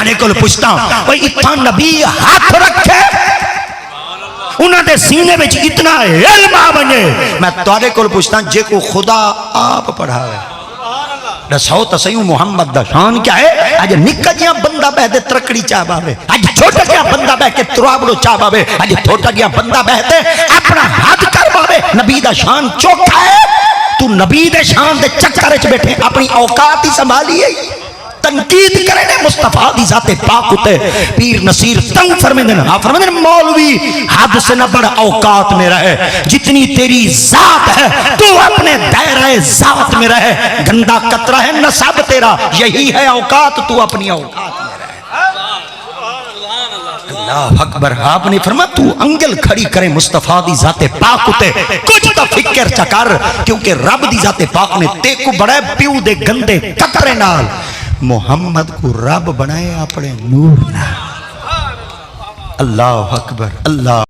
تھانے کو پوچھتا وہ اتنا نبی ہاتھ رکھے انہاں دے سینے وچ اتنا علم آ بنے میں تھانے کو پوچھتا جے کو خدا آپ پڑھاوے دسو تو صحیح محمد دا شان کیا ہے اج نکا جیاں بندہ بہ دے ترکڑی چاہ باوے اج چھوٹا جیاں بندہ بہ کے ترابڑو چاہ باوے اج چھوٹا جیاں بندہ بہ دے اپنا ہاتھ کر باوے نبی دا شان چوکھا ہے تو نبی دے شان دے چکر وچ بیٹھے اپنی اوقات ہی سنبھالی ہے تنقید کرے نے مصطفیٰ دی ذات پاک ہوتے پیر نصیر تنگ فرمیندے نا فرمیندے مولوی حد سے نہ بڑھ اوقات میں رہے جتنی تیری ذات ہے تو اپنے دائرہ ذات میں رہے گندا قطرہ ہے نصب تیرا یہی ہے اوقات تو اپنی اوقات میں رہے اللہ اکبر آپ نے فرمایا تو انگل کھڑی کرے مصطفیٰ دی ذات پاک ہوتے کچھ تا فکر چکر کیونکہ رب دی ذات پاک نے تے کو بڑے پیو دے گندے قطرے نال محمد کو رب بنائے اپنے نور نہ اللہ اکبر اللہ